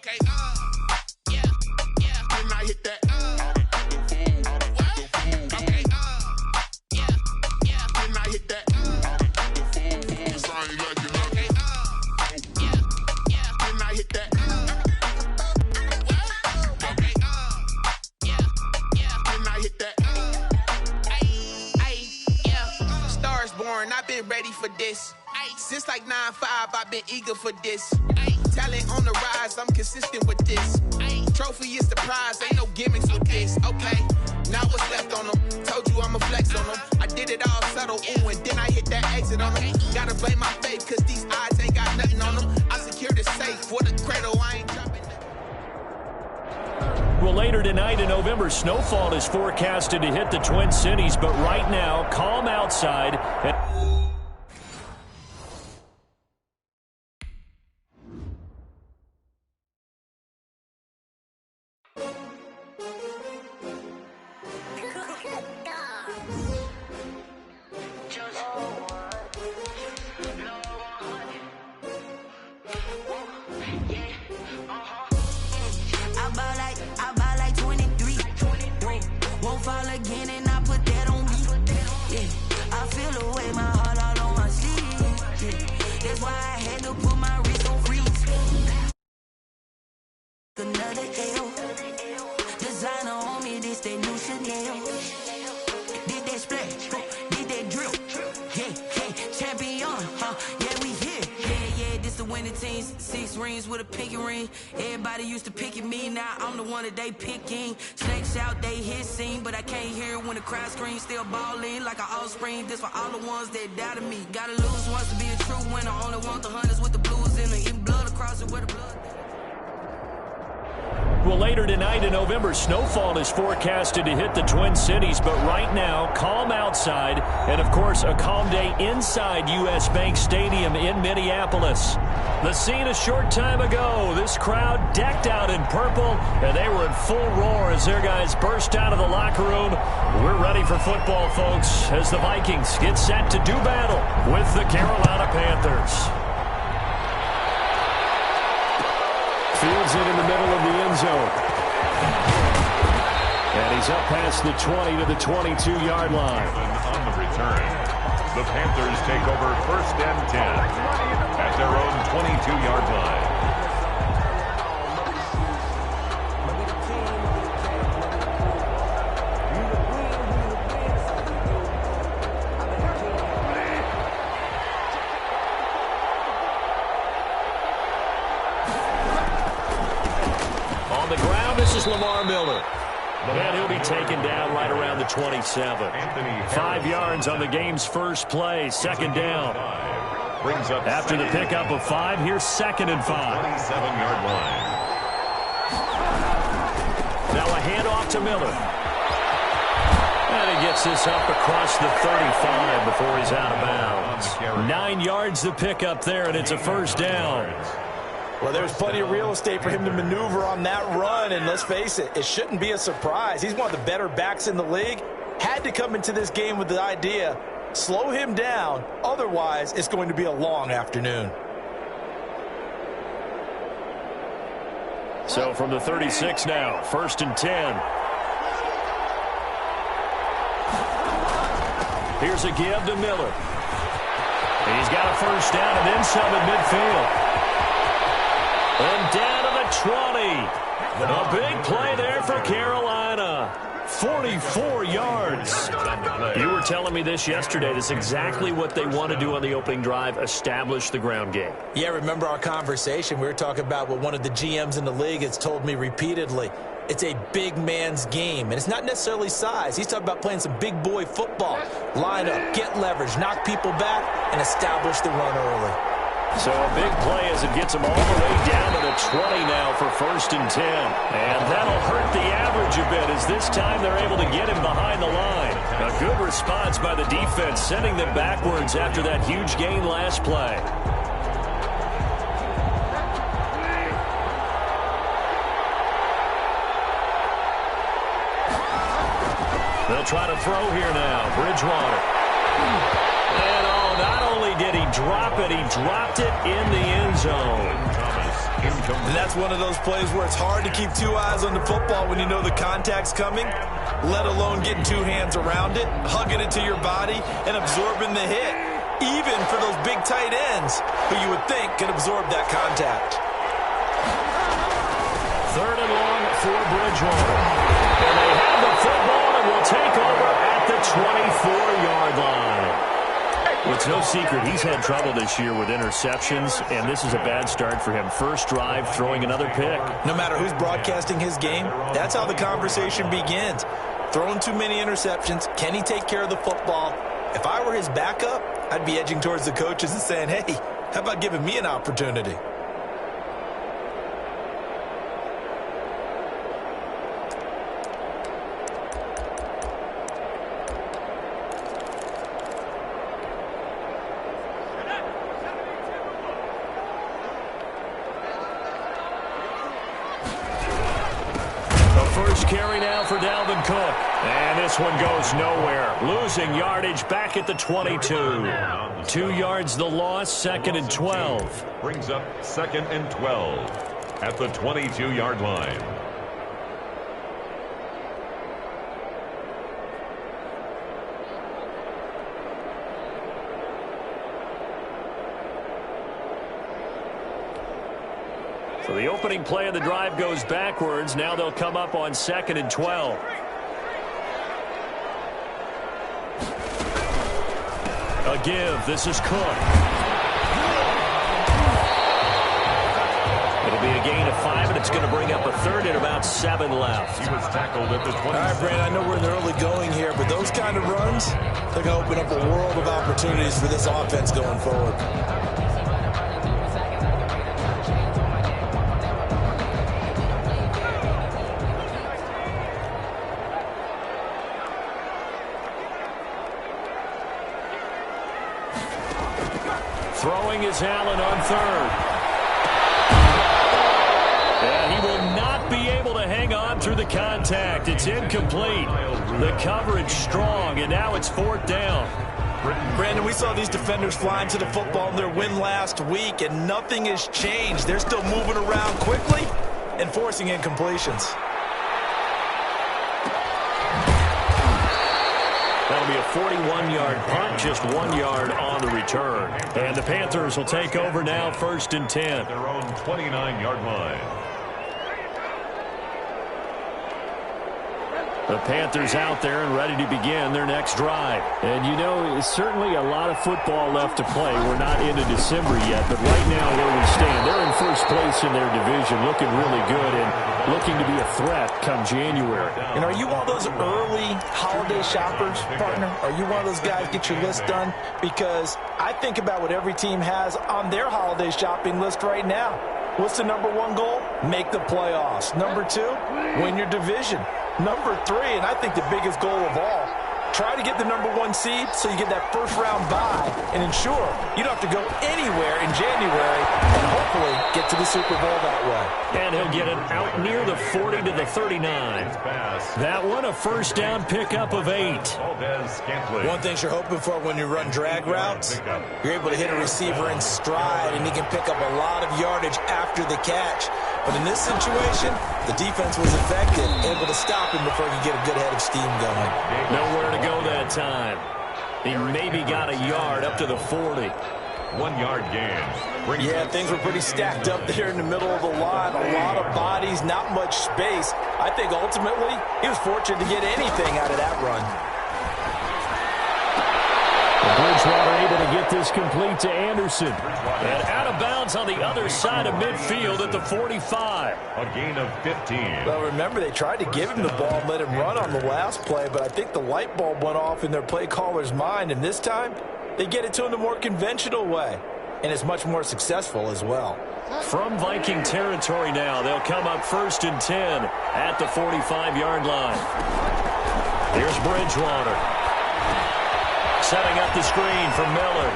Okay, yeah, yeah. When I hit that, okay, yeah, yeah. When I hit that, it's I ain't like it. Okay, yeah, yeah. When I hit that, okay, yeah, yeah. When I hit that, yeah. Stars born, I've been ready for this. Since like 9-5, I've been eager for this. Talent on the rise, I'm consistent with this. Trophy is the prize, ain't no gimmicks with this. Okay, now what's left on them? Told you I'ma flex on them. I did it all subtle, ooh, and then I hit that exit on them. Gotta blame my faith, cause these odds ain't got nothing on them. I secured the safe for the cradle, I ain't dropping nothing. Well, later tonight in November, snowfall is forecasted to hit the Twin Cities, but right now, calm outside. With a pinky ring, everybody used to pick at me. Now I'm the one that they picking. Snakes out, they hissing, but I can't hear when the crowd screams. Still balling like an offspring. This for all the ones that doubted me. Gotta lose once to be a true winner. Only want the hunters with the blues in it. Even blood across it where the blood. Well, later tonight in November, snowfall is forecasted to hit the Twin Cities, but right now, calm outside, and of course, a calm day inside U.S. Bank Stadium in Minneapolis. The scene a short time ago, this crowd decked out in purple, and they were in full roar as their guys burst out of the locker room. We're ready for football, folks, as the Vikings get set to do battle with the Carolina Panthers. Fields it in the middle of the end zone. And he's up past the 20 to the 22-yard line. On the return, the Panthers take over 1st and 10 at their own 22-yard line. Lamar Miller. And he'll be taken down right around the 27. 5 yards on the game's first play. Second down. Brings up after the pickup of 5, here's 2nd and 5. 27-yard line. Now a handoff to Miller. And he gets this up across the 35 before he's out of bounds. 9 yards the pickup there, and it's a first down. Well, there's plenty of real estate for him to maneuver on that run, and let's face it, it shouldn't be a surprise. He's one of the better backs in the league. Had to come into this game with the idea, slow him down, otherwise it's going to be a long afternoon. So from the 36 now, 1st and 10. Here's a give to Miller. He's got a first down and then some at midfield. And down to the 20. A big play there for Carolina. 44 yards. You were telling me this yesterday. That's exactly what they want to do on the opening drive, establish the ground game. Yeah, remember our conversation? We were talking about what one of the GMs in the league has told me repeatedly. It's a big man's game, and it's not necessarily size. He's talking about playing some big boy football. Line up, get leverage, knock people back, and establish the run early. So a big play as it gets them all the way down to the 20 now for 1st and 10. And that'll hurt the average a bit as this time they're able to get him behind the line. A good response by the defense, sending them backwards after that huge gain last play. They'll try to throw here now. Bridgewater. And not only did he drop it, he dropped it in the end zone. And that's one of those plays where it's hard to keep two eyes on the football when you know the contact's coming, let alone getting two hands around it, hugging it to your body, and absorbing the hit, even for those big tight ends who you would think could absorb that contact. 3rd and long for Bridgewater. And they have the football and will take over at the 24-yard line. It's no secret he's had trouble this year with interceptions, and this is a bad start for him. First drive, throwing another pick. No matter who's broadcasting his game, that's how the conversation begins. Throwing too many interceptions, can he take care of the football? If I were his backup, I'd be edging towards the coaches and saying, hey, how about giving me an opportunity? Carry now for Dalvin Cook. And this one goes nowhere. Losing yardage back at the 22. 2 yards the loss, 2nd and 12. Brings up 2nd and 12 at the 22-yard line. So the opening play of the drive goes backwards. Now they'll come up on 2nd and 12. A give. This is Cook. It'll be a gain of 5, and it's going to bring up a 3rd and about 7 left. He was tackled at the 20. All right, Brandon, I know we're in the early going here, but those kind of runs, they're going to open up a world of opportunities for this offense going forward. Throwing is Allen on 3rd. And he will not be able to hang on through the contact. It's incomplete. The coverage strong, and now it's 4th down. Brandon, we saw these defenders flying to the football in their win last week, and nothing has changed. They're still moving around quickly and forcing incompletions. That'll be a 41-yard punt, just 1 yard on the return. And the Panthers will take over now, 1st and 10. Their own 29-yard line. The Panthers out there and ready to begin their next drive. And, you know, certainly a lot of football left to play. We're not into December yet, but right now where we stand, they're in first place in their division, looking really good and looking to be a threat come January. And are you one of those early holiday shoppers, partner? Are you one of those guys get your list done? Because I think about what every team has on their holiday shopping list right now. What's the number 1 goal? Make the playoffs. Number 2, win your division. Number 3, and I think the biggest goal of all, try to get the number 1 seed so you get that first-round bye and ensure you don't have to go anywhere in January and hopefully get to the Super Bowl that way. And he'll get it out near the 40 to the 39. That one, a first down pickup of 8. One thing you're hoping for when you run drag routes, you're able to hit a receiver in stride, and he can pick up a lot of yardage after the catch. But in this situation, the defense was effective, able to stop him before he could get a good head of steam going. Nowhere to go that time. He maybe got a yard up to the 40. 1 yard gain. Yeah, things were pretty stacked up there in the middle of the line. A lot of bodies, not much space. I think ultimately he was fortunate to get anything out of that run. Bridgewater able to get this complete to Anderson. And out of bounds on the other side of midfield at the 45. A gain of 15. Well, remember, they tried to give him the ball and let him run on the last play, but I think the light bulb went off in their play caller's mind, and this time they get it to him the more conventional way, and it's much more successful as well. From Viking territory now, they'll come up 1st and 10 at the 45-yard line. Here's Bridgewater. Setting up the screen for Miller.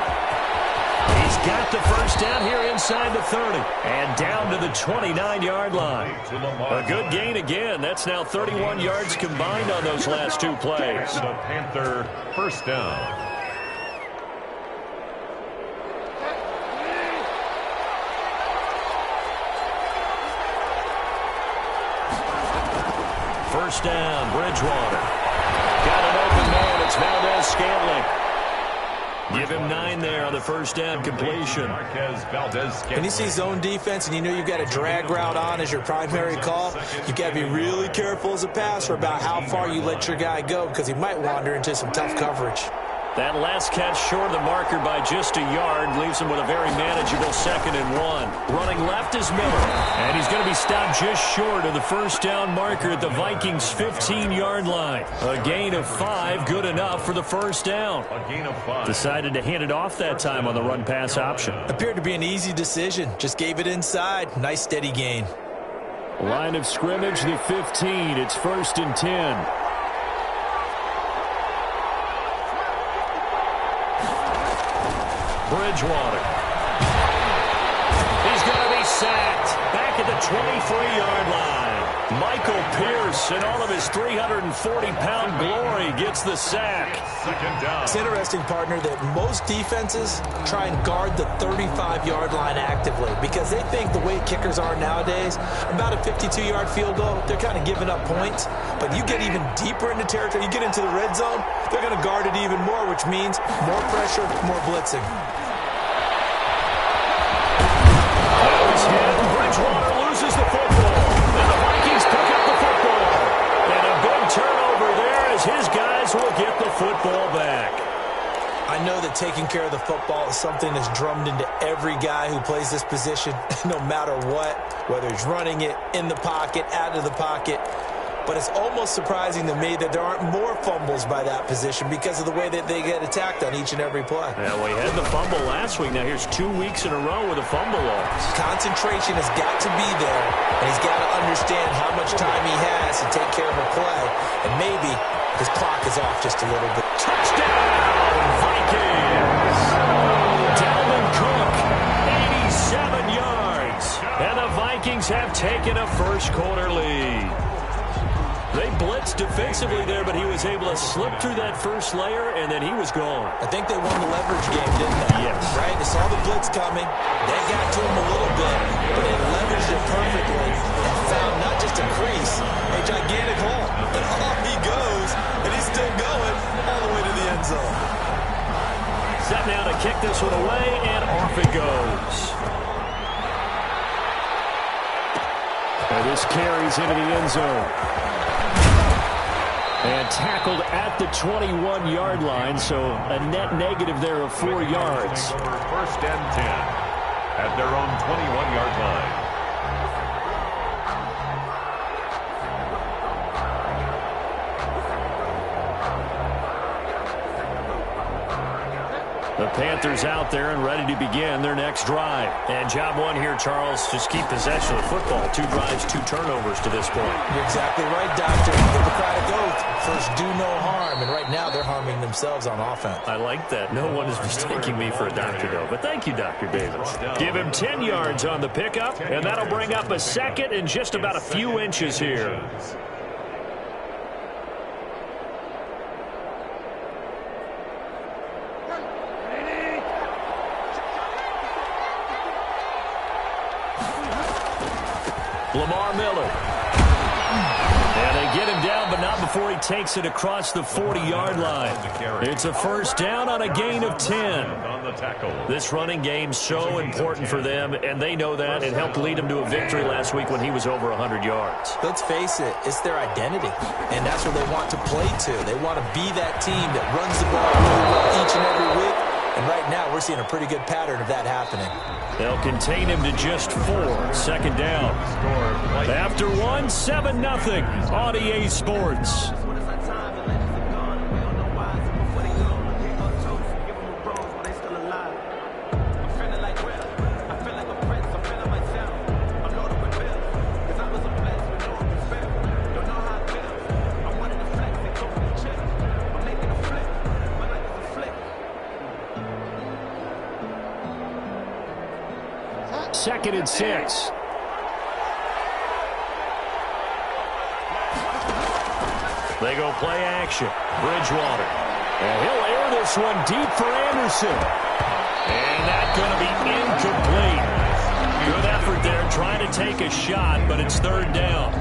He's got the first down here inside the 30. And down to the 29-yard line. A good gain again. That's now 31 yards combined on those last 2 plays. The Panther first down. first down. Bridgewater. Got an open man. It's Valdez-Scantling. Give him 9 there on the first down completion. When you see zone defense and you know you've got a drag route on as your primary call, you've got to be really careful as a passer about how far you let your guy go because he might wander into some tough coverage. That last catch short of the marker by just a yard leaves him with a very manageable 2nd and 1. Running left is Miller, and he's going to be stopped just short of the first down marker at the Vikings' 15-yard line. A gain of 5, good enough for the first down. A gain of 5. Decided to hand it off that time on the run-pass option. Appeared to be an easy decision. Just gave it inside. Nice steady gain. Line of scrimmage, the 15. It's 1st and 10. Bridgewater. He's going to be sacked back at the 23-yard line. Michael Pierce, in all of his 340-pound glory, gets the sack. 2nd down. It's interesting, partner, that most defenses try and guard the 35-yard line actively because they think the way kickers are nowadays, about a 52-yard field goal, they're kind of giving up points. But you get even deeper into territory, you get into the red zone, they're going to guard it even more, which means more pressure, more blitzing. Bridgewater loses the football. And the Vikings pick up the football. And a big turnover there as his guys will get the football back. I know that taking care of the football is something that's drummed into every guy who plays this position, no matter what, whether he's running it, in the pocket, out of the pocket. But it's almost surprising to me that there aren't more fumbles by that position because of the way that they get attacked on each and every play. Yeah, well, he had the fumble last week. Now here's 2 weeks in a row with a fumble loss. Concentration has got to be there, and he's got to understand how much time he has to take care of a play. And maybe his clock is off just a little bit. Touchdown, Vikings! Dalvin Cook, 87 yards. And the Vikings have taken a first-quarter lead. They blitzed defensively there, but he was able to slip through that first layer, and then he was gone. I think they won the leverage game, didn't they? Yes. Right? They saw the blitz coming. They got to him a little bit, but they leveraged it perfectly and found not just a crease, a gigantic hole. And off he goes, and he's still going all the way to the end zone. Set now to kick this one away, and off it goes. And this carries into the end zone. And tackled at the 21-yard line, so a net negative there of 4 yards. 1st and 10 at their own 21-yard line. The Panthers out there and ready to begin their next drive. And job one here, Charles, just keep possession of the football. 2 drives, 2 turnovers to this point. You're exactly right, Doctor. Hippocratic oath. First, do no harm. And right now, they're harming themselves on offense. I like that. No one is mistaking me for a doctor, though. But thank you, Dr. Davis. Give him 10 yards on the pickup, and that'll bring up a 2nd and just about a few inches here. Lamar Miller. And they get him down, but not before he takes it across the 40-yard line. It's a first down on a gain of 10. This running game's so important for them, and they know that. It helped lead them to a victory last week when he was over 100 yards. Let's face it, it's their identity, and that's what they want to play to. They want to be that team that runs the ball really well each and every week. And right now, we're seeing a pretty good pattern of that happening. They'll contain him to just 4. 2nd down. After 1, 7-0 on EA Sports. Second and 6. They go play action. Bridgewater. And he'll air this one deep for Anderson. And that's going to be incomplete. Good effort there trying to take a shot, but it's third down.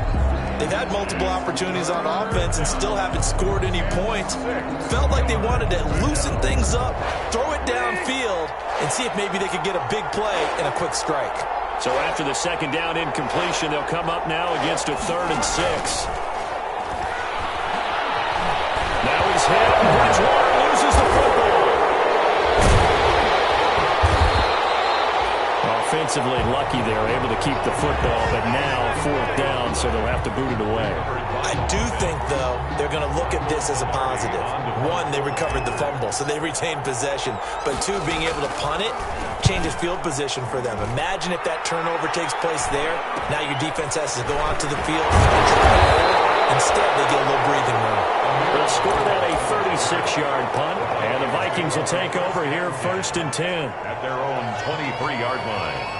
They've had multiple opportunities on offense and still haven't scored any points. Felt like they wanted to loosen things up, throw it downfield, and see if maybe they could get a big play and a quick strike. So after the second down incompletion, they'll come up now against a 3rd and 6. Now he's hit. Bridgewater loses the football. Offensively lucky they were able to keep the football, but now 4th down, so they'll have to boot it away. I do think, though, they're going to look at this as a positive. 1, they recovered the fumble, so they retained possession. But 2, being able to punt it changes field position for them. Imagine if that turnover takes place there. Now your defense has to go onto the field and try. Instead, they get a little breathing room. They'll score that a 36-yard punt, and the Vikings will take over here 1st and 10. At their own 23-yard line.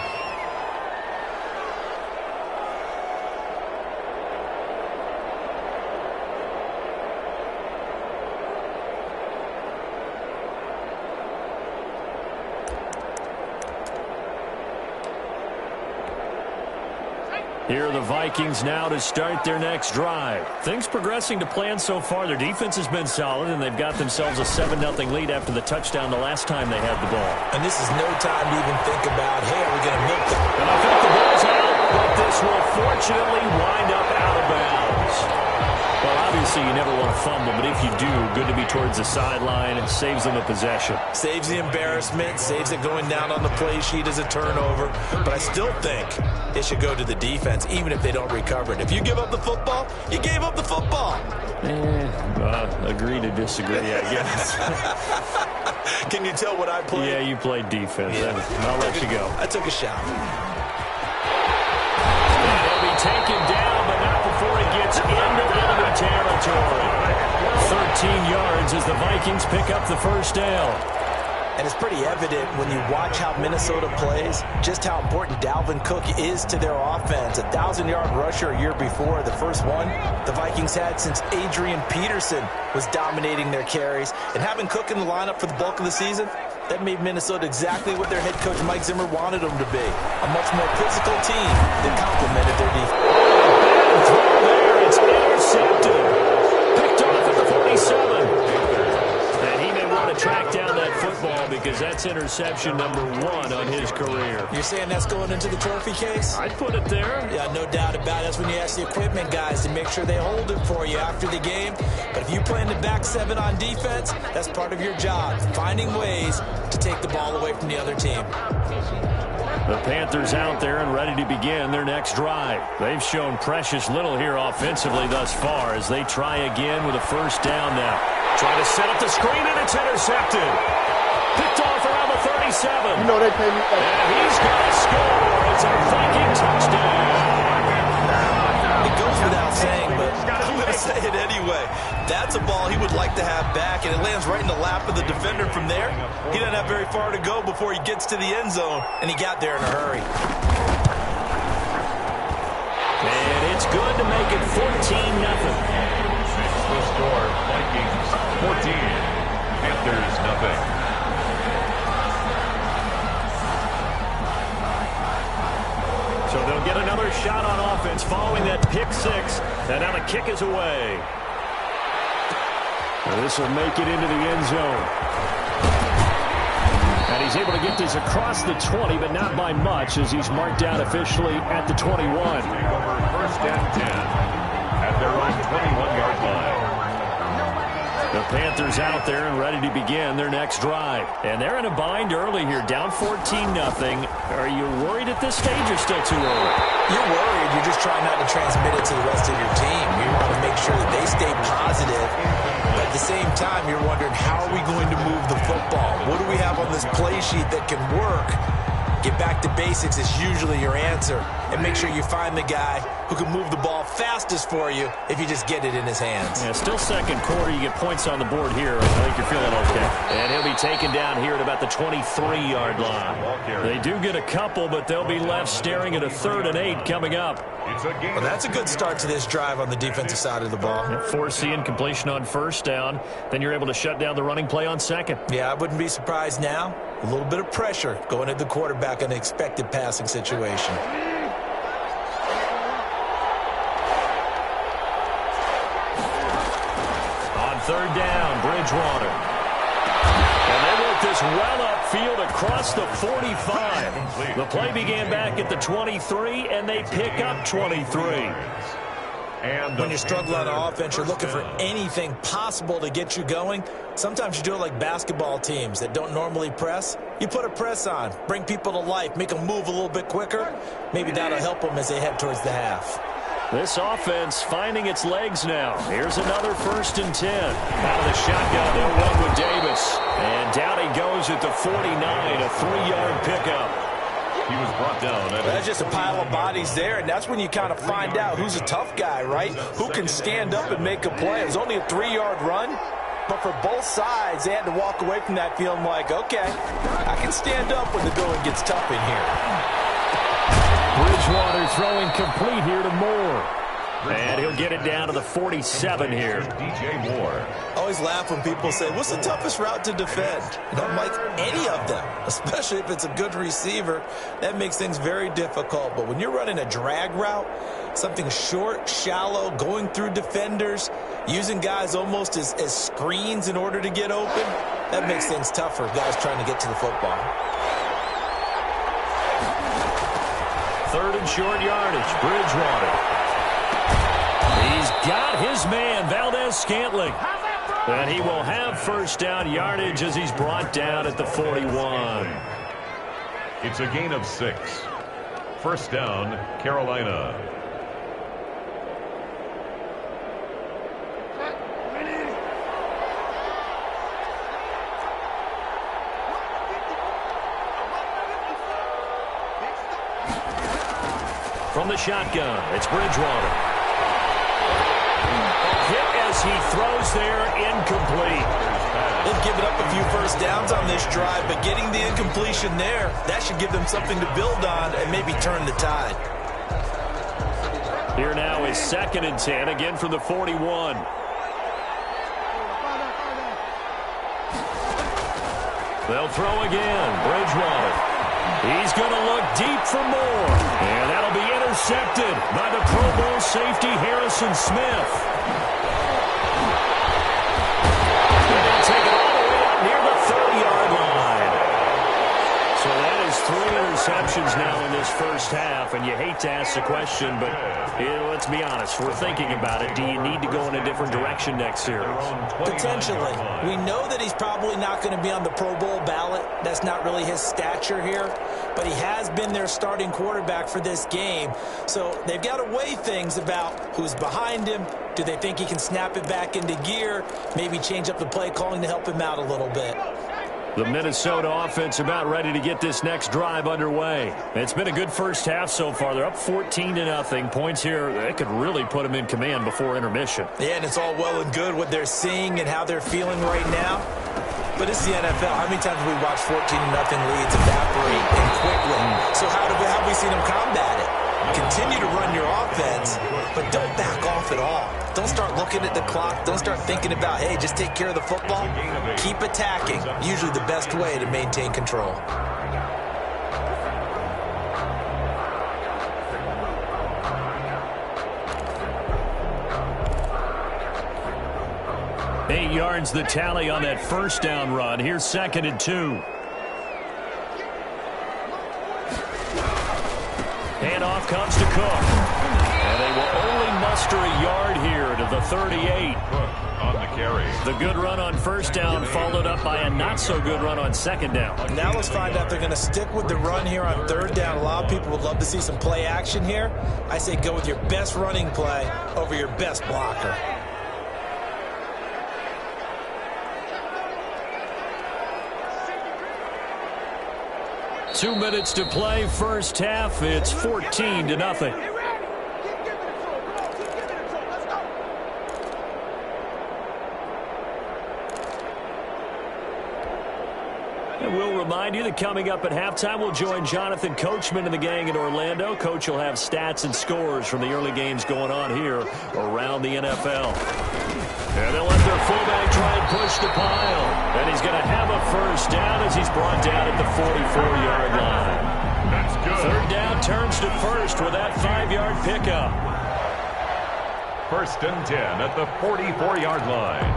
Here are the Vikings now to start their next drive. Things progressing to plan so far. Their defense has been solid, and they've got themselves a 7-0 lead after the touchdown the last time they had the ball. And this is no time to even think about, hey, are we going to milk them? And I think the ball's out, but this will fortunately wind up out of bounds. Well, obviously you never want to fumble, but if you do, good to be towards the sideline. It saves them a possession. Saves the embarrassment, saves it going down on the play sheet as a turnover. But I still think it should go to the defense, even if they don't recover it. If you give up the football, you gave up the football. Agree to disagree, I guess. Can you tell what I played? Yeah, you played defense. Yeah. I'll let you go. I took a shot. He'll be taken down, but not before he gets into enemy territory. 13 yards as the Vikings pick up the first down. And it's pretty evident when you watch how Minnesota plays, just how important Dalvin Cook is to their offense. 1,000-yard rusher a year before, the first one the Vikings had since Adrian Peterson was dominating their carries. And having Cook in the lineup for the bulk of the season, that made Minnesota exactly what their head coach Mike Zimmer wanted them to be. A much more physical team that complemented their defense. There, it's intercepted. Picked off at the 47. And he may want to track down that football because that's interception number 1 on his career. You're saying that's going into the trophy case? I'd put it there. Yeah, no doubt about it. That's when you ask the equipment guys to make sure they hold it for you after the game. But if you play in the back 7 on defense, that's part of your job, finding ways to take the ball away from the other team. The Panthers out there and ready to begin their next drive. They've shown precious little here offensively thus far as they try again with a first down now. Try to set up the screen, and it's intercepted. Picked off around the 37. You know they pay me. And he's going to score. It's a Viking touchdown. It goes without saying, but I'm going to say it anyway. That's a ball he would like to have back, and it lands right in the lap of the defender from there. He doesn't have very far to go before he gets to the end zone, and he got there in a hurry. And it's good to make it 14-0. The score, Vikings 14, Panthers nothing. So they'll get another shot on offense following that pick 6, and now the kick is away. This will make it into the end zone. And he's able to get this across the 20, but not by much as he's marked down officially at the 21. Take over 1st and 10 at their own 21-yard line. The Panthers out there and ready to begin their next drive. And they're in a bind early here, down 14-0. Are you worried at this stage or still too early? You're worried. You're just trying not to transmit it to the rest of your team. You want to make sure that they stay positive. But at the same time, you're wondering, how are we going to move the football? What do we have on this play sheet that can work? Get back to basics is usually your answer. And make sure you find the guy who can move the ball fastest for you if you just get it in his hands. Yeah, still second quarter. You get points on the board here. I think you're feeling okay. And he'll be taken down here at about the 23-yard line. They do get a couple, but they'll be left staring at a 3rd and 8 coming up. Well, that's a good start to this drive on the defensive side of the ball. Forcing completion on first down. Then you're able to shut down the running play on second. Yeah, I wouldn't be surprised now. A little bit of pressure going at the quarterback in an expected passing situation. third down, Bridgewater. And they work this well upfield across the 45. The play began back at the 23, and they pick up 23. And when you're struggling on offense, you're looking for anything possible to get you going. Sometimes you do it like basketball teams that don't normally press. You put a press on, bring people to life, make them move a little bit quicker. Maybe that'll help them as they head towards the half. This offense finding its legs now. Here's another 1st and 10. Out of the shotgun, they'll run with Davis. And down he goes at the 49, a 3-yard pickup. He was brought down. That's just a pile of bodies there, and that's when you kind of find out who's a tough guy, right? Who can stand up and make a play. It was only a 3-yard run, but for both sides, they had to walk away from that feeling like, okay, I can stand up when the going gets tough in here. Bridgewater throwing complete here to Moore. And he'll get it down to the 47 here. DJ Moore. I always laugh when people say, what's the toughest route to defend? And I'm like, any of them, especially if it's a good receiver. That makes things very difficult. But when you're running a drag route, something short, shallow, going through defenders, using guys almost as screens in order to get open, that makes things tougher, guys trying to get to the football. 3rd and short yardage, Bridgewater. He's got his man, Valdez-Scantling. And he will have 1st down yardage as he's brought down at the 41. It's a gain of 6. 1st down, Carolina. From the shotgun, it's Bridgewater. Hit as he throws there, incomplete. They've given up a few 1st downs on this drive, but getting the incompletion there, that should give them something to build on and maybe turn the tide. Here now is 2nd and 10, again from the 41. They'll throw again, Bridgewater. He's going to look deep for more. And that'll be intercepted by the Pro Bowl safety Harrison Smith. And they'll take it all the way up near the 30-yard line. So that is 3 interceptions now in this 1st half. And you hate to ask the question, but let's be honest. We're thinking about it. Do you need to go in a different direction next series? Potentially. We know that he's probably not going to be on the Pro Bowl ballot. That's not really his stature here. But he has been their starting quarterback for this game. So they've got to weigh things about who's behind him. Do they think he can snap it back into gear? Maybe change up the play calling to help him out a little bit. The Minnesota offense about ready to get this next drive underway. It's been a good 1st half so far. They're up 14-0. Points here, that could really put them in command before intermission. Yeah, and it's all well and good what they're seeing and how they're feeling right now. But it's the NFL. How many times have we watched 14-0 leads evaporate and quickly? So how have we seen them combat it? Continue to run your offense, but don't back off at all. Don't start looking at the clock. Don't start thinking about, hey, just take care of the football. Keep attacking. Usually the best way to maintain control. Eight yards the tally on that 1st down run. Here's 2nd and 2. Handoff comes to Cook. And they will only muster a yard here to the 38. Cook on the carry. The good run on 1st down followed up by a not-so-good run on 2nd down. Now let's find out if they're going to stick with the run here on 3rd down. A lot of people would love to see some play action here. I say go with your best running play over your best blocker. Two minutes to play, 1st half. It's 14-0. And we'll remind you that coming up at halftime, we'll join Jonathan Coachman and the gang in Orlando. Coach will have stats and scores from the early games going on here around the NFL. And they'll let their fullback try and push the pile. And he's going to have a 1st down as he's brought down at the 44-yard line. That's good. 3rd down turns to 1st with that 5-yard pickup. 1st and 10 at the 44-yard line.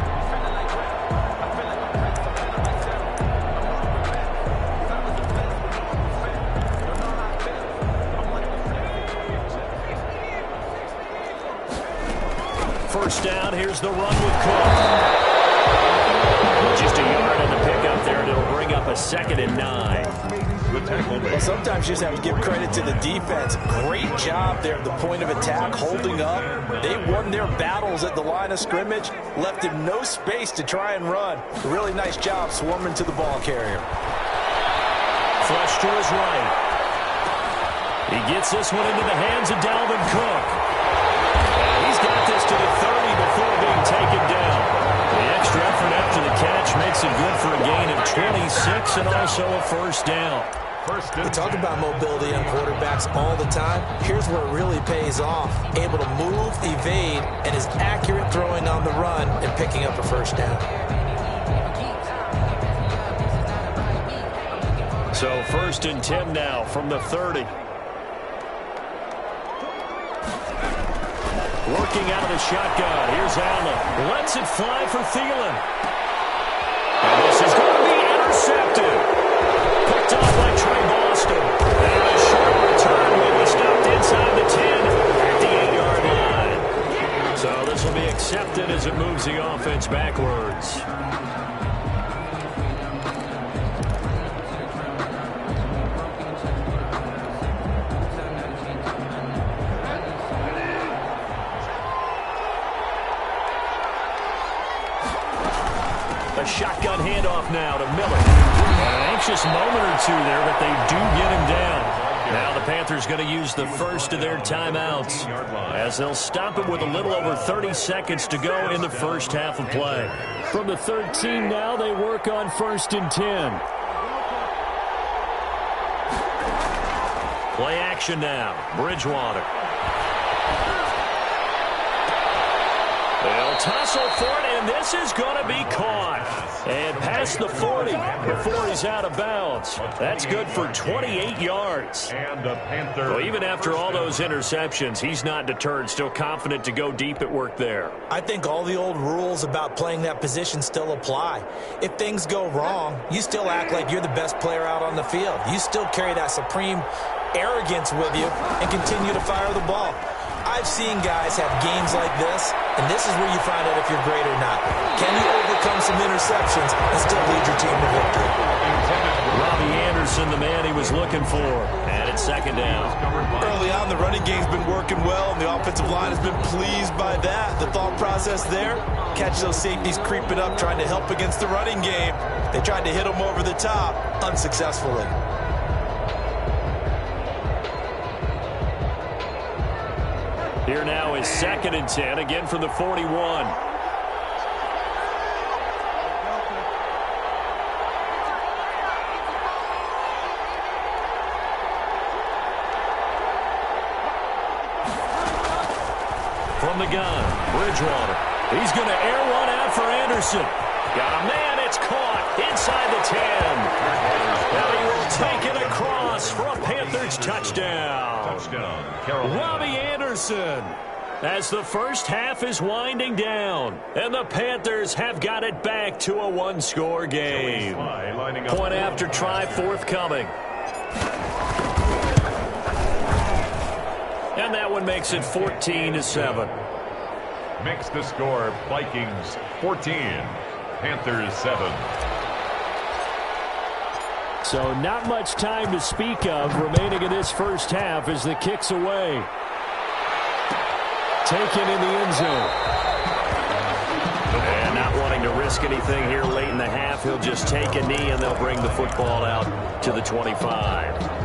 first down. Here's the run with Cook. Just a yard on the pickup there, and it'll bring up a 2nd and 9. Well, sometimes you just have to give credit to the defense. Great job there at the point of attack, holding up. They won their battles at the line of scrimmage, left him no space to try and run. A really nice job swarming to the ball carrier. Flush to his right. He gets this one into the hands of Dalvin Cook. And he's got this to the 30 before being taken down. The extra effort after the catch makes it good for a gain of 26 and also a first down. We talk about mobility on quarterbacks all the time. Here's where it really pays off. Able to move, evade, and is accurate throwing on the run and picking up a first down. So 1st and 10 now from the 30. Working out of the shotgun. Here's Allen. Lets it fly for Thielen. And this is going to be intercepted. Picked off by Trey Boston. And a short return will be stopped inside the 10 at the 8-yard line. So this will be accepted as it moves the offense backwards. A shotgun handoff now to Miller. An anxious moment or two there, but they do get him down. Now the Panthers going to use the first of their timeouts as they'll stop it with a little over 30 seconds to go in the first half of play. From the 13 now, they work on 1st and 10. Play action now. Bridgewater. They'll tussle for it, and this is going to be caught. And past the 40 before he's out of bounds. That's good for 28 yards. And the Panthers. Well, even after all those interceptions, he's not deterred. Still confident to go deep at work there. I think all the old rules about playing that position still apply. If things go wrong, you still act like you're the best player out on the field. You still carry that supreme arrogance with you and continue to fire the ball. I've seen guys have games like this, and this is where you find out if you're great or not. Can you overcome some interceptions and still lead your team to victory? Robbie Anderson, the man he was looking for. And it's 2nd down. Early on, the running game's been working well, and the offensive line has been pleased by that. The thought process there, catch those safeties creeping up, trying to help against the running game. They tried to hit them over the top, unsuccessfully. Here now is 2nd and 10, again from the 41. From the gun, Bridgewater. He's going to air one out for Anderson. Got a man, it's caught inside the 10. Now he will take it across for a Panthers touchdown. Robbie Anderson, as the first half is winding down, and the Panthers have got it back to a one-score game. Point after try forthcoming. And that one makes it 14-7. Makes the score Vikings 14, Panthers 7. So not much time to speak of remaining in this first half as the kick's away. Taken in the end zone. And not wanting to risk anything here late in the half, he'll just take a knee and they'll bring the football out to the 25.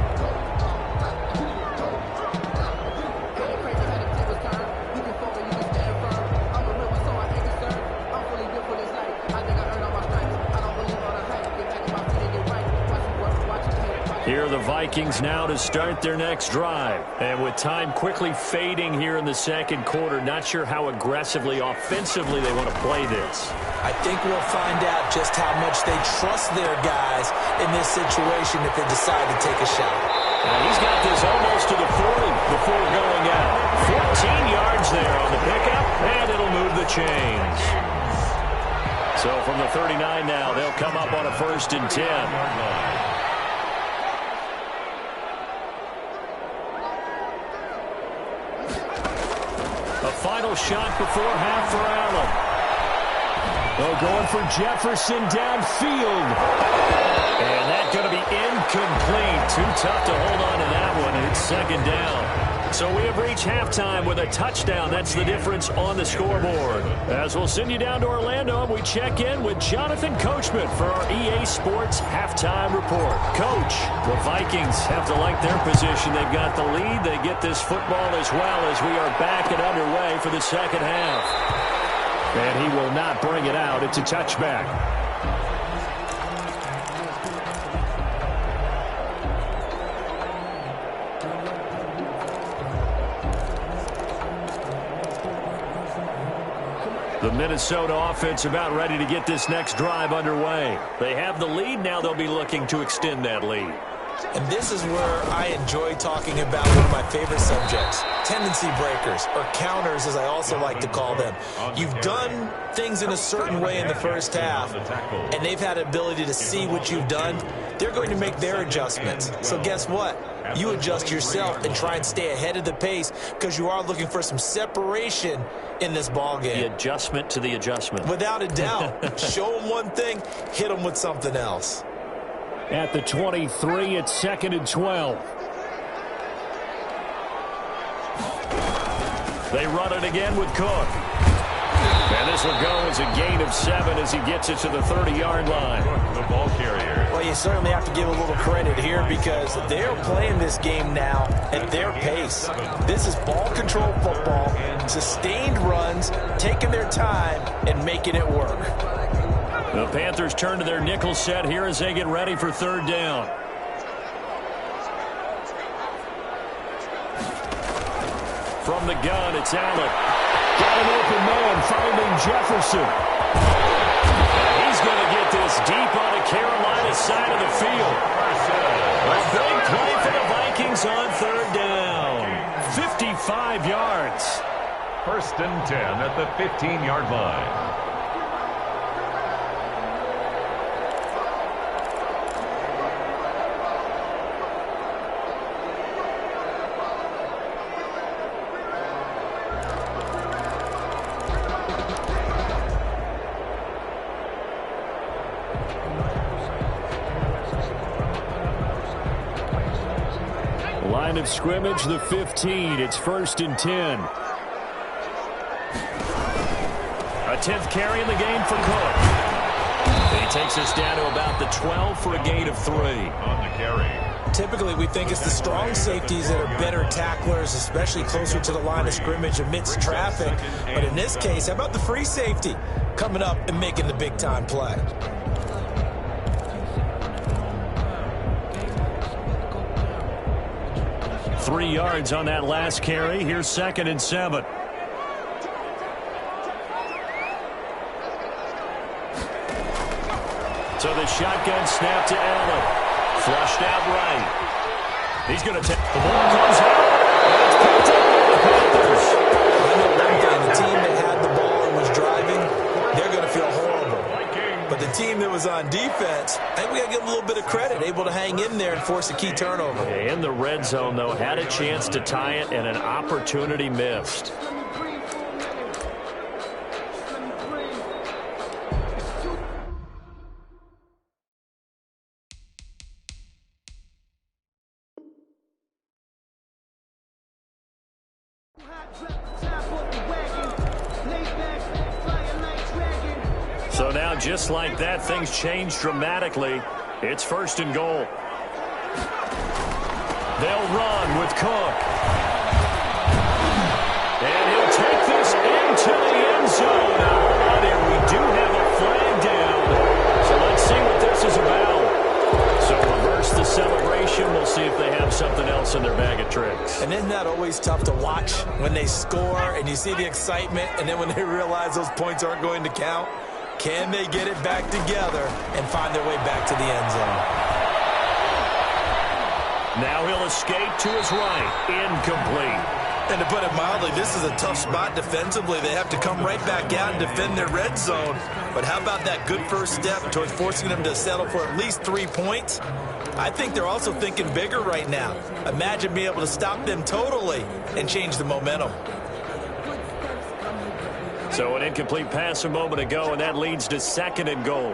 Here are the Vikings now to start their next drive. And with time quickly fading here in the second quarter, not sure how aggressively, offensively they want to play this. I think we'll find out just how much they trust their guys in this situation if they decide to take a shot. And he's got this almost to the 40 before going out. 14 yards there on the pickup, and it'll move the chains. So from the 39 now, they'll come up on a 1st and 10. A final shot before half for Allen. Oh, going for Jefferson downfield. And that's going to be incomplete. Too tough to hold on to that one. It's second down. So we have reached halftime with a touchdown. That's the difference on the scoreboard. As we'll send you down to Orlando, and we check in with Jonathan Coachman for our EA Sports Halftime Report. Coach, the Vikings have to like their position. They've got the lead. They get this football as well as we are back and underway for the second half. And he will not bring it out. It's a touchback. The Minnesota offense about ready to get this next drive underway. They have the lead. Now they'll be looking to extend that lead. And this is where I enjoy talking about one of my favorite subjects, tendency breakers, or counters as I also like to call them. You've done things in a certain way in the first half, and they've had the ability to see what you've done. They're going to make their adjustments. So guess what? You adjust yourself and try and stay ahead of the pace because you are looking for some separation in this ball game. The adjustment to the adjustment. Without a doubt. Show them one thing, hit them with something else. At the 23, it's 2nd and 12. They run it again with Cook. And this will go as a gain of 7 as he gets it to the 30-yard line. The ball carrier. Well, you certainly have to give a little credit here because they're playing this game now at their pace. This is ball control football, sustained runs, taking their time, and making it work. The Panthers turn to their nickel set here as they get ready for third down. From the gun, it's Allen. Got an open man, finding Jefferson. And he's going to get this deep on the Carolina side of the field. A big play for the Vikings on third down. 55 yards. 1st and 10 at the 15-yard line. Line of scrimmage, the 15. It's 1st and 10. A 10th carry in the game for Cook. And he takes us down to about the 12 for a gain of 3. On the carry. Typically, we think it's the strong safeties that are better tacklers, especially closer to the line of scrimmage amidst traffic. But in this case, how about the free safety coming up and making the big-time play? Three yards on that last carry. Here's 2nd and 7. So the shotgun snap to Allen. Flushed out right. He's going to take the ball comes out. It's picked up by the Panthers. I know one thing. The team that had the ball and was driving, they're going to feel horrible. But the team that was on defense, I think we got to give them a little bit of credit, able to hang in there and force a key turnover. In the red zone, though, had a chance to tie it and an opportunity missed. So now, just like that, things change dramatically. It's 1st and goal. They'll run with Cook. And he'll take this into the end zone. Hold on here. We do have a flag down. So let's see what this is about. So reverse the celebration. We'll see if they have something else in their bag of tricks. And isn't that always tough to watch when they score and you see the excitement and then when they realize those points aren't going to count? Can they get it back together and find their way back to the end zone? Now he'll escape to his right. Incomplete. And to put it mildly, this is a tough spot defensively. They have to come right back out and defend their red zone. But how about that good first step towards forcing them to settle for at least 3 points? I think they're also thinking bigger right now. Imagine being able to stop them totally and change the momentum. So an incomplete pass a moment ago, and that leads to 2nd and goal.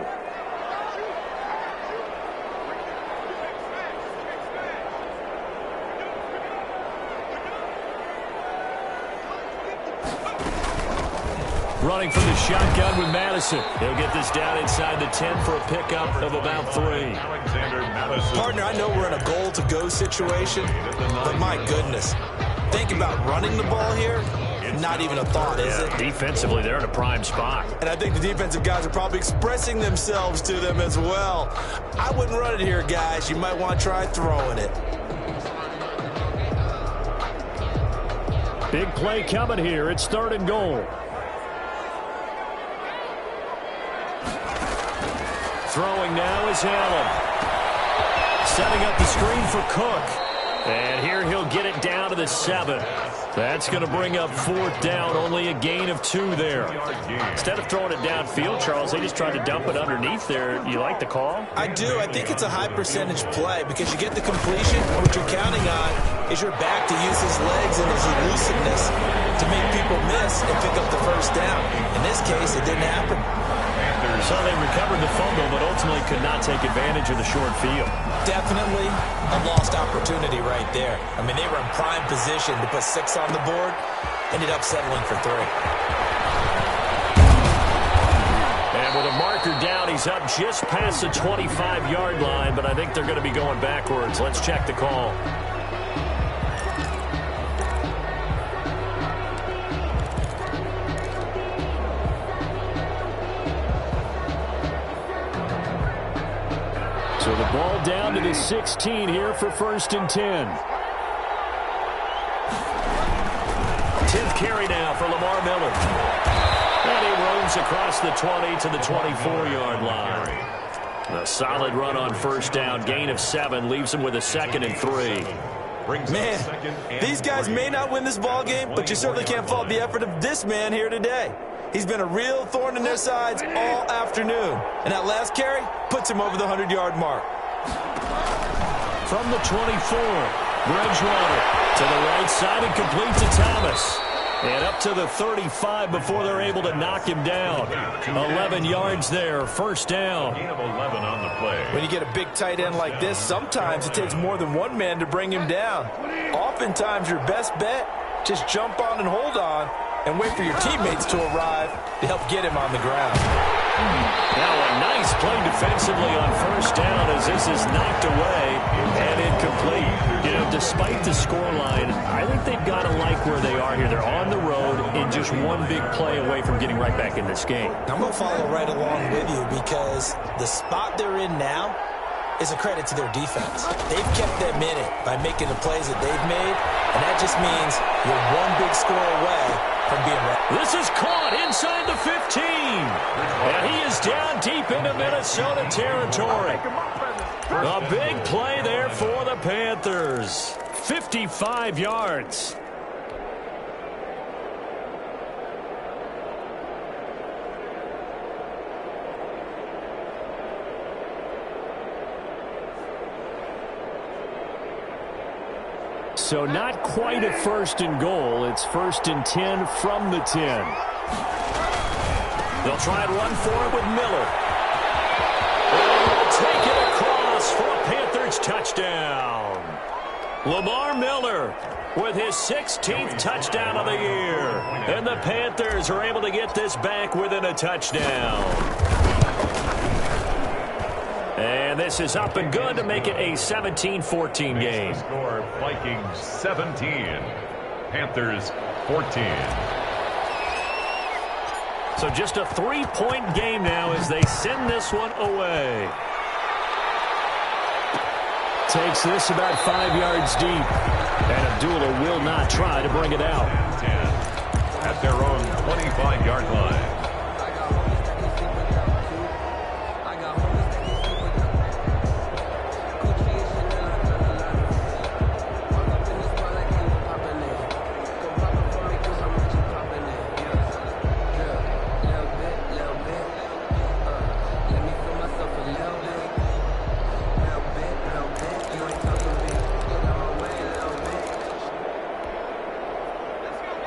Running from the shotgun with Madison. He'll get this down inside the 10 for a pickup of about 3. Partner, I know we're in a goal-to-go situation, but my goodness. Think about running the ball here. Not even a thought, is it? Defensively, they're in a prime spot. And I think the defensive guys are probably expressing themselves to them as well. I wouldn't run it here, guys. You might want to try throwing it. Big play coming here. It's 3rd and goal. Throwing now is Allen. Setting up the screen for Cook. And here he'll get it down to the 7. That's going to bring up 4th down. Only a gain of 2 there. Instead of throwing it downfield, Charles, they just tried to dump it underneath there. You like the call? I do. I think it's a high percentage play because you get the completion. What you're counting on is your back to use his legs and his elusiveness to make people miss and pick up the 1st down. In this case, it didn't happen. So they recovered the fumble, but ultimately could not take advantage of the short field. Definitely a lost opportunity right there. I mean, they were in prime position to put 6 on the board, ended up settling for 3. And with a marker down, he's up just past the 25-yard line, but I think they're going to be going backwards. Let's check the call. So the ball down to the 16 here for 1st and 10. 10th carry now for Lamar Miller. And he roams across the 20 to the 24-yard line. A solid run on 1st down. Gain of 7 leaves him with a 2nd and 3. Man, these guys may not win this ball game, but you certainly can't fault the effort of this man here today. He's been a real thorn in their sides all afternoon. And that last carry puts him over the 100-yard mark. From the 24, Bridgewater to the right side and complete to Thomas. And up to the 35 before they're able to knock him down. 11 yards there, 1st down. Gain of 11 on the play. When you get a big tight end like this, sometimes it takes more than one man to bring him down. Oftentimes your best bet, just jump on and hold on and wait for your teammates to arrive to help get him on the ground. Now a nice play defensively on 1st down as this is knocked away and incomplete. You know, despite the scoreline, I think they've got to like where they are here. They're on the road and just one big play away from getting right back in this game. I'm going to follow right along with you because the spot they're in now is a credit to their defense. They've kept them in it by making the plays that they've made, and that just means you're one big score away from being ready. This is caught inside the 15. And he is down deep into Minnesota territory. A big play there for the Panthers. 55 yards. So not quite a 1st and goal. It's 1st and 10 from the 10. They'll try and run for it with Miller. And they'll take it across for a Panthers touchdown. Lamar Miller with his 16th touchdown of the year. And the Panthers are able to get this back within a touchdown. And this is up and good to make it a 17-14 game. Score Vikings 17, Panthers 14. So just a 3-point game now as they send this one away. Takes this about 5 yards deep. And Abdullah will not try to bring it out. 10 at their own 25-yard line.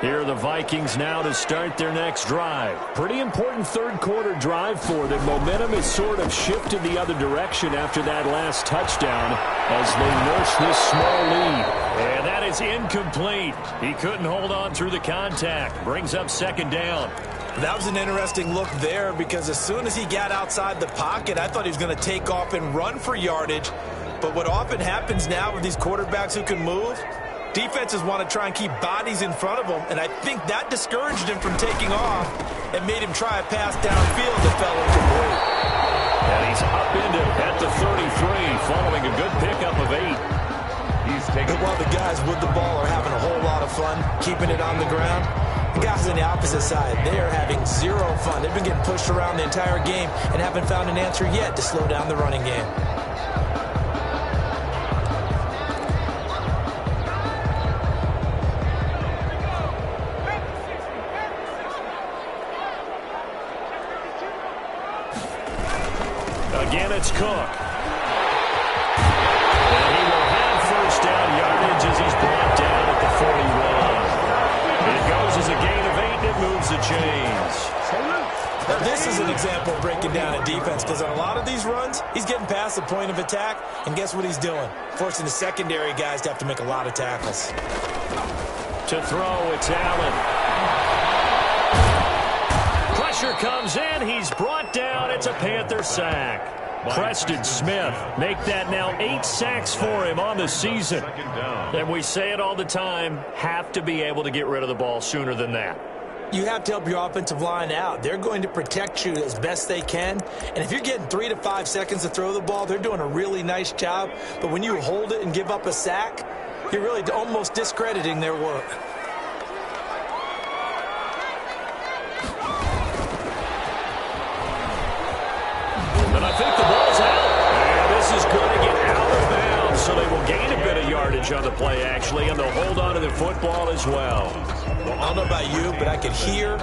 Here are the Vikings now to start their next drive. Pretty important third-quarter drive for them. Momentum has sort of shifted the other direction after that last touchdown as they nurse this small lead. And that is incomplete. He couldn't hold on through the contact. Brings up second down. That was an interesting look there because as soon as he got outside the pocket, I thought he was going to take off and run for yardage. But what often happens now with these quarterbacks who can move, defenses want to try and keep bodies in front of them, and I think that discouraged him from taking off and made him try a pass downfield that fell incomplete. And he's up into at the 33 following a good pickup of 8. But while the guys with the ball are having a whole lot of fun keeping it on the ground, the guys on the opposite side, they are having zero fun. They've been getting pushed around the entire game and haven't found an answer yet to slow down the running game. Again, it's Cook. And he will have first down yardage as he's brought down at the 41. It goes as a gain of 8, and it moves the chains. Now, this is an example of breaking down a defense because on a lot of these runs, he's getting past the point of attack, and guess what he's doing? Forcing the secondary guys to have to make a lot of tackles. To throw, it's Allen. Pressure comes in. He's brought down. It's a Panther sack. Preston Smith make that now 8 sacks for him on the season. And we say it all the time, have to be able to get rid of the ball sooner than that. You have to help your offensive line out. They're going to protect you as best they can. And if you're getting 3 to 5 seconds to throw the ball, they're doing a really nice job. But when you hold it and give up a sack, you're really almost discrediting their work. And I think the ball's out. And this is going to get out of bounds, so they will gain a bit of yardage on the play, actually, and they'll hold on to the football as well. I don't know about you, but I could hear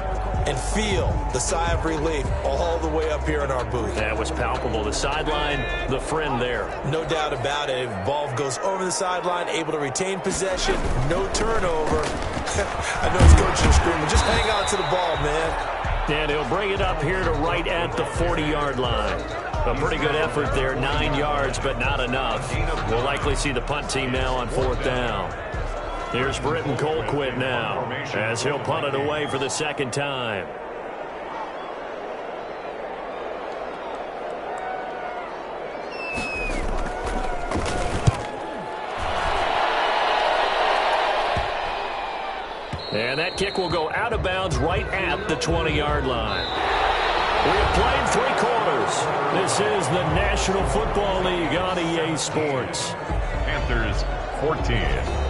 and feel the sigh of relief all the way up here in our booth. That was palpable. The sideline, the friend there. No doubt about it. If ball goes over the sideline, able to retain possession, no turnover. I know his coach is screaming, just hang on to the ball, man. And he'll bring it up here to right at the 40-yard line. A pretty good effort there, 9 yards, but not enough. We'll likely see the punt team now on 4th down. Here's Britton Colquitt now as he'll punt it away for the second time. And that kick will go out of bounds right at the 20-yard line. We have played 3 quarters. This is the National Football League on EA Sports. Panthers 14.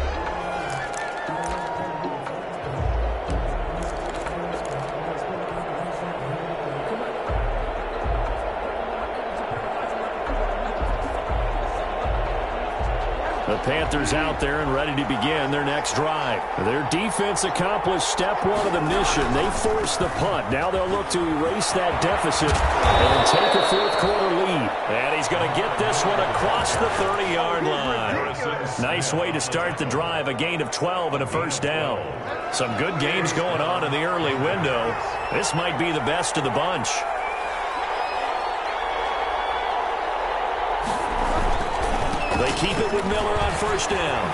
The Panthers out there and ready to begin their next drive. Their defense accomplished step 1 of the mission. They forced the punt. Now they'll look to erase that deficit and take a 4th quarter lead. And he's going to get this one across the 30-yard line. Nice way to start the drive. A gain of 12 and a first down. Some good games going on in the early window. This might be the best of the bunch. They keep it with Miller on first down.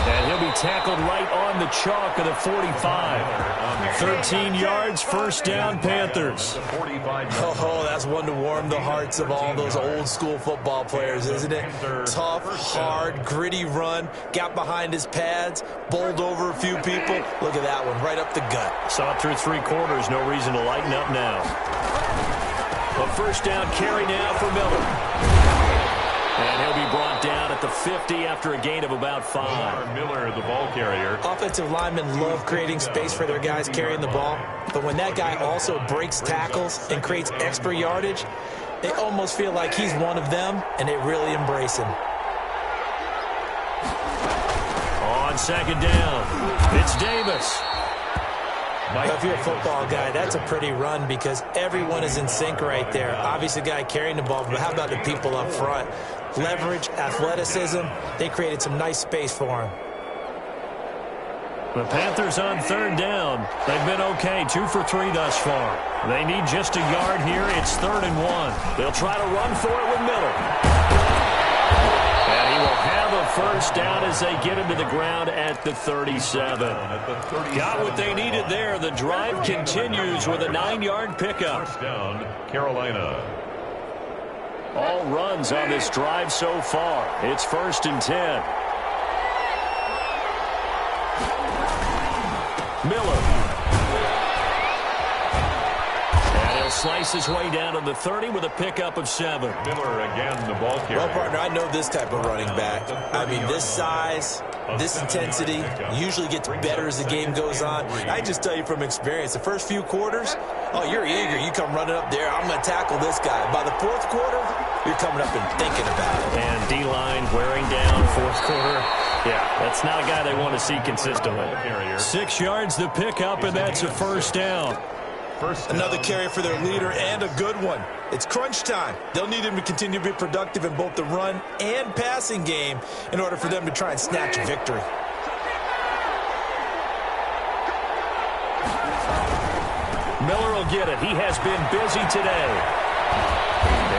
And he'll be tackled right on the chalk of the 45. 13 yards, first down, Panthers. Oh, that's one to warm the hearts of all those old school football players, isn't it? Tough, hard, gritty run, got behind his pads, bowled over a few people. Look at that one, right up the gut. Saw it through 3 quarters, no reason to lighten up now. A first down carry now for Miller. And he'll be brought down at the 50 after a gain of about 5. Miller, the ball carrier. Offensive linemen love creating space for their guys carrying the ball. But when that guy also breaks tackles and creates extra yardage, they almost feel like he's one of them, and they really embrace him. On second down, it's Davis. Now, if you're a football guy, that's a pretty run because everyone is in sync right there. Obviously, the guy carrying the ball, but how about the people up front? Leverage, athleticism, they created some nice space for him. The Panthers on third down. They've been okay, 2 for 3 thus far. They need just a yard here. It's 3rd and 1. They'll try to run for it with Miller. And he will have a first down as they get him to the ground at the 37. Got what they needed there. The drive continues with a 9-yard pickup. First down, Carolina. All runs on this drive so far. It's 1st and 10. Miller. And he'll slice his way down to the 30 with a pickup of 7. Miller again, the ball carrier. Well, partner, I know this type of running back. I mean, this size, this intensity usually gets better as the game goes on. I just tell you from experience, the first few quarters, oh, you're eager. You come running up there, I'm going to tackle this guy. By the 4th quarter, you're coming up and thinking about it. And D-line wearing down, 4th quarter. Yeah, that's not a guy they want to see consistently. 6 yards the pickup, and that's a first down. Another carry for their leader, and a good one. It's crunch time. They'll need him to continue to be productive in both the run and passing game in order for them to try and snatch a victory. Miller will get it. He has been busy today.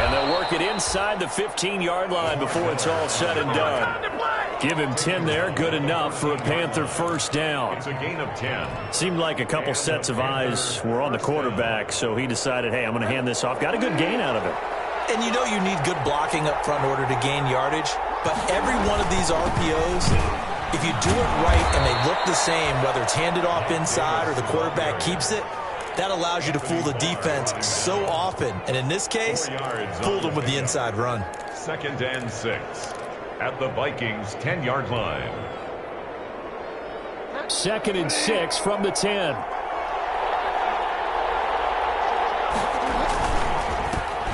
And they'll work it inside the 15-yard line before it's all said and done. Give him 10 there. Good enough for a Panther first down. It's a gain of 10. Seemed like a couple sets of eyes were on the quarterback, so he decided, hey, I'm going to hand this off. Got a good gain out of it. And you know you need good blocking up front in order to gain yardage. But every one of these RPOs, if you do it right and they look the same, whether it's handed off inside or the quarterback keeps it, that allows you to fool the defense so often. And in this case, fooled them with the inside run. 2nd and 6 at the Vikings 10-yard line. 2nd and 6 from the 10.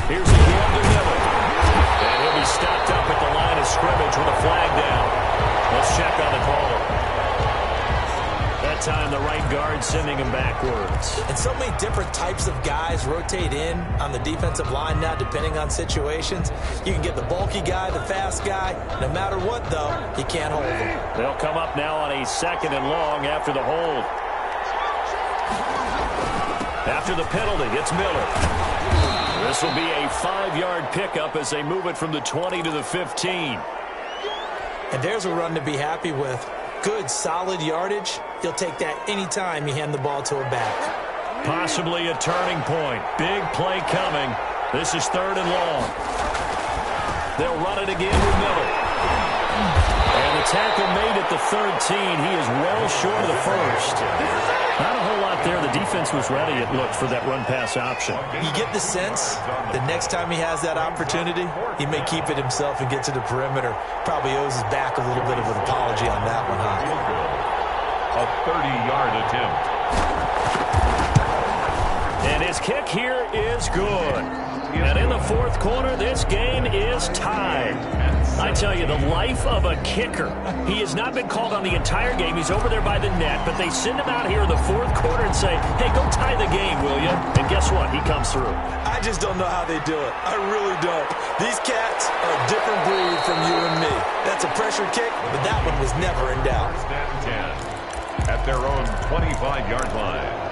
Here's a give to Miller. And he'll be stopped up at the line of scrimmage with a flag down. Let's check on the call. That time the right guard sending him backwards. And so many different types of guys rotate in on the defensive line now depending on situations. You can get the bulky guy, the fast guy. No matter what, though, you can't hold them. They'll come up now on a 2nd and long after the hold. After the penalty, it's Miller. This will be a 5-yard pickup as they move it from the 20 to the 15. And there's a run to be happy with. Good, solid yardage. You'll take that anytime you hand the ball to a back. Possibly a turning point. Big play coming. This is 3rd and long. They'll run it again with Miller. And the tackle made at the 13. He is well short of the first. Not a whole lot there. The defense was ready, it looked, for that run-pass option. You get the sense the next time he has that opportunity, he may keep it himself and get to the perimeter. Probably owes his back a little bit of an apology on that one, huh? A 30-yard attempt. And his kick here is good. And in the 4th quarter, this game is tied. I tell you, the life of a kicker. He has not been called on the entire game. He's over there by the net, but they send him out here in the 4th quarter and say, hey, go tie the game, will you? And guess what? He comes through. I just don't know how they do it. I really don't. These cats are a different breed from you and me. That's a pressure kick, but that one was never in doubt. 1st and 10 at their own 25-yard line.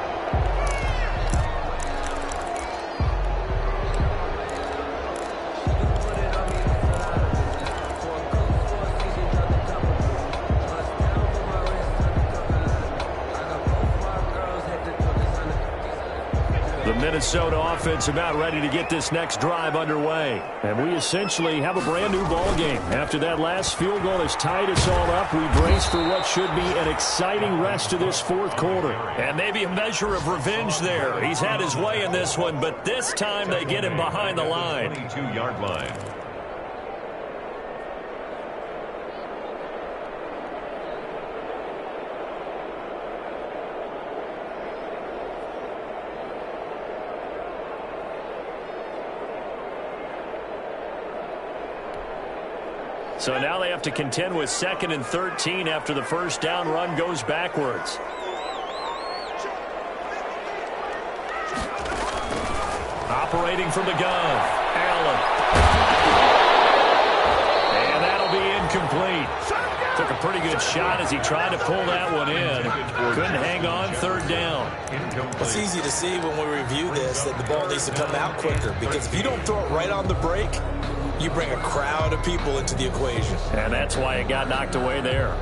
The Minnesota offense about ready to get this next drive underway. And we essentially have a brand new ball game. After that last field goal has tied us all up, we brace for what should be an exciting rest of this 4th quarter. And maybe a measure of revenge there. He's had his way in this one, but this time they get him behind the line. 22-yard line. So now they have to contend with 2nd and 13 after the first down run goes backwards. Operating from the gun, Allen. And that'll be incomplete. Took a pretty good shot as he tried to pull that one in. Couldn't hang on, third down. It's easy to see when we review this that the ball needs to come out quicker, because if you don't throw it right on the break, you bring a crowd of people into the equation. And that's why it got knocked away there.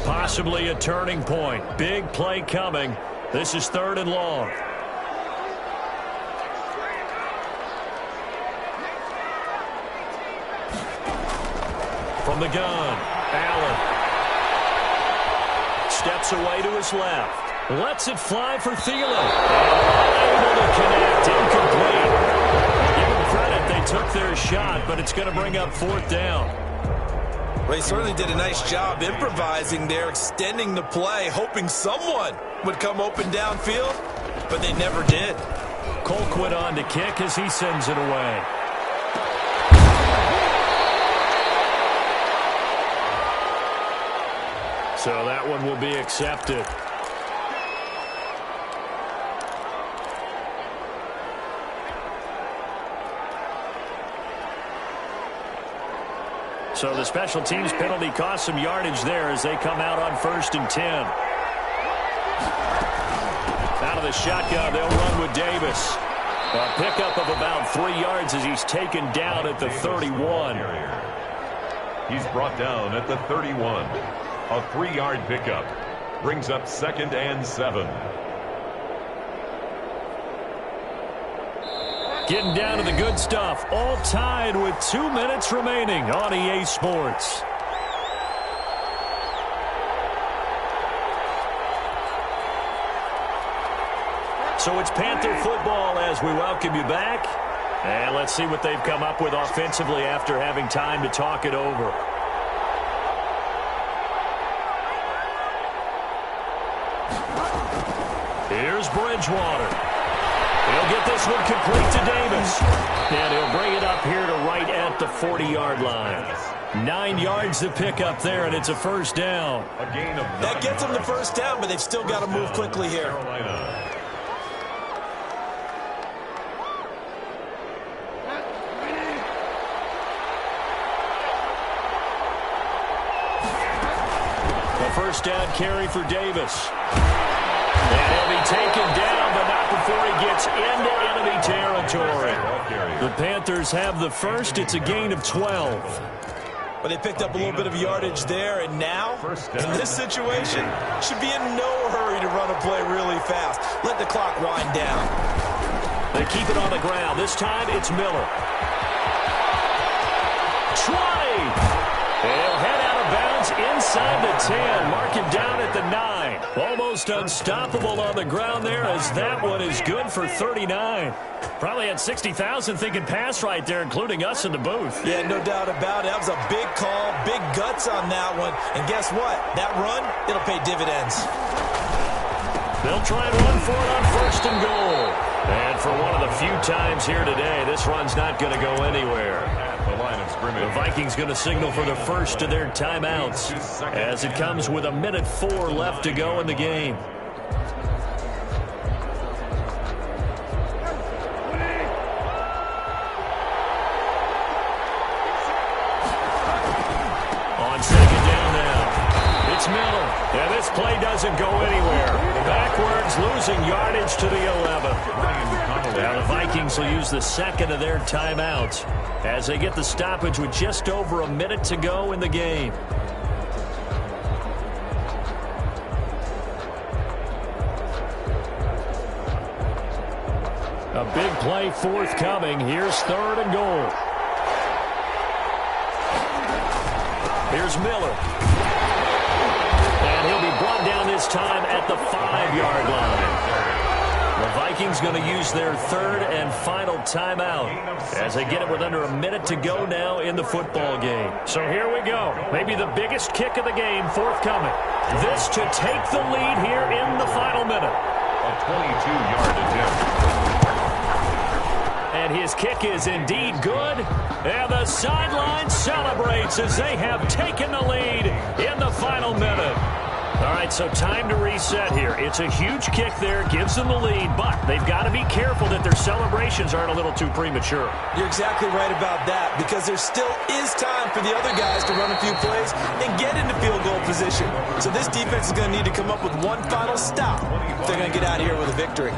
Possibly a turning point. Big play coming. This is 3rd and long. From the gun, Allen. Steps away to his left. Lets it fly for Thielen. Able to connect. Incomplete. Give them credit. They took their shot, but it's going to bring up 4th down. Well, he certainly did a nice job improvising there, extending the play, hoping someone would come open downfield, but they never did. Colquitt on to kick as he sends it away. So that one will be accepted. So the special teams penalty cost some yardage there as they come out on 1st and 10. Out of the shotgun, they'll run with Davis. A pickup of about 3 yards as he's taken down at the 31. He's brought down at the 31. A 3-yard pickup. Brings up 2nd and 7. Getting down to the good stuff. All tied with 2 minutes remaining on EA Sports. So it's Panther football as we welcome you back. And let's see what they've come up with offensively after having time to talk it over. Here's Bridgewater. He'll get this one complete to Davis. And he'll bring it up here to right at the 40-yard line. 9 yards to pick up there, and it's a 1st down. That gets them the 1st down, but they've still got to move quickly here. A 1st down carry for Davis. And he'll be taken down, but not before he gets into enemy territory. The Panthers have the 1st. It's a gain of 12. But they picked up a little bit of yardage there, and now, in this situation, should be in no hurry to run a play really fast. Let the clock wind down. They keep it on the ground. This time, it's Miller. 20! They'll head out of bounds inside the 10. Mark him down at the 9. Almost unstoppable on the ground there as that one is good for 39. Probably had 60,000 thinking pass right there, including us in the booth. Yeah, no doubt about it. That was a big call, big guts on that one. And guess what? That run, it'll pay dividends. They'll try and run for it on 1st and goal. And for one of the few times here today, this run's not going to go anywhere. The Vikings going to signal for the 1st of their timeouts as it comes with 1:04 left to go in the game. On 2nd down now, it's Miller. And this play doesn't go anywhere. Backwards, losing yardage to the 11. Now the Vikings will use the 2nd of their timeouts as they get the stoppage with just over 1 minute to go in the game. A big play forthcoming. Here's 3rd and goal. Here's Miller. And he'll be brought down this time at the 5-yard line. The Vikings going to use their 3rd and final timeout as they get it with under 1 minute to go now in the football game. So here we go. Maybe the biggest kick of the game forthcoming. This to take the lead here in the final minute. A 22-yard attempt. And his kick is indeed good. And the sideline celebrates as they have taken the lead in the final minute. All right, so time to reset here. It's a huge kick there, gives them the lead, but they've got to be careful that their celebrations aren't a little too premature. You're exactly right about that, because there still is time for the other guys to run a few plays and get into field goal position. So this defense is going to need to come up with one final stop if they're going to get out of here with a victory.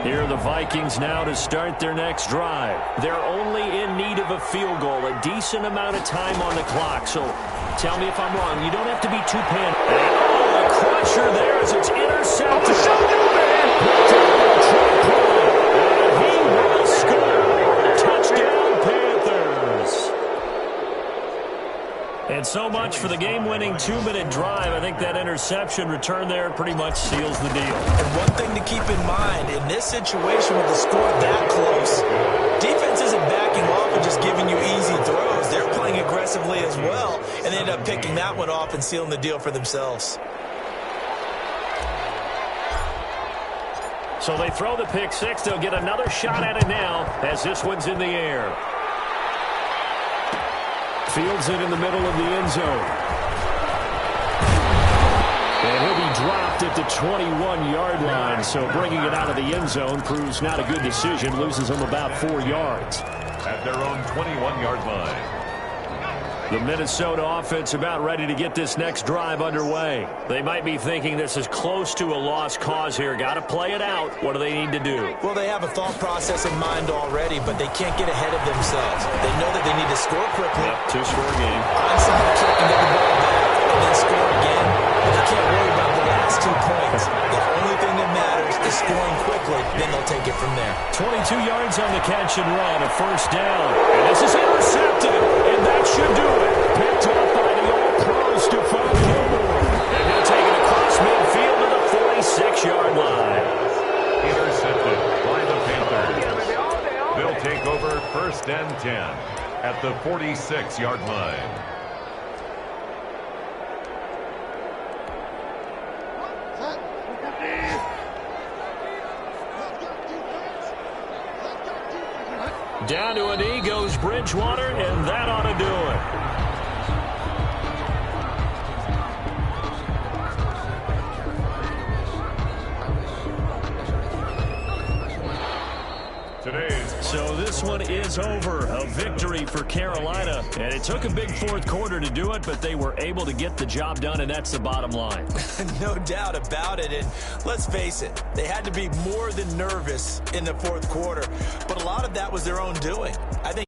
Here are the Vikings now to start their next drive. They're only in need of a field goal, a decent amount of time on the clock. So tell me if I'm wrong. You don't have to be too panicked. Oh, a crusher there as it's intercepted. He will score. Touchdown, Panthers. And so much for the game-winning 2-minute drive. I think that interception return there pretty much seals the deal. And one thing to keep in mind, in this situation with the score that close, defense isn't backing off and just giving you easy throws. They're playing aggressively as well, and they end up picking that one off and sealing the deal for themselves. So they throw the pick six. They'll get another shot at it now as this one's in the air. Fields it in the middle of the end zone. And he'll be dropped at the 21-yard line. So bringing it out of the end zone proves not a good decision. Loses him about 4 yards. At their own 21-yard line. The Minnesota offense about ready to get this next drive underway. They might be thinking this is close to a lost cause here. Got to play it out. What do they need to do? Well, they have a thought process in mind already, but they can't get ahead of themselves. They know that they need to score quickly. Yep, two-score game. Find somebody to get the ball back and then score again. But they can't worry about the last 2 points. The only thing that matters is scoring quickly. Then they'll take it from there. 22 yards on the catch and run, a first down. And this is intercepted, and that should do it. Picked up by the All-Pro Stephon Gilmore. And he'll take it across midfield to the 46-yard line. Intercepted by the Panthers. They'll take over 1st and 10 at the 46-yard line. Down to a knee goes Bridgewater, and that ought to do it. So this one is over. A victory for Carolina. And it took a big fourth quarter to do it, but they were able to get the job done, and that's the bottom line. No doubt about it. And let's face it, they had to be more than nervous in the fourth quarter. But a lot of that was their own doing. I think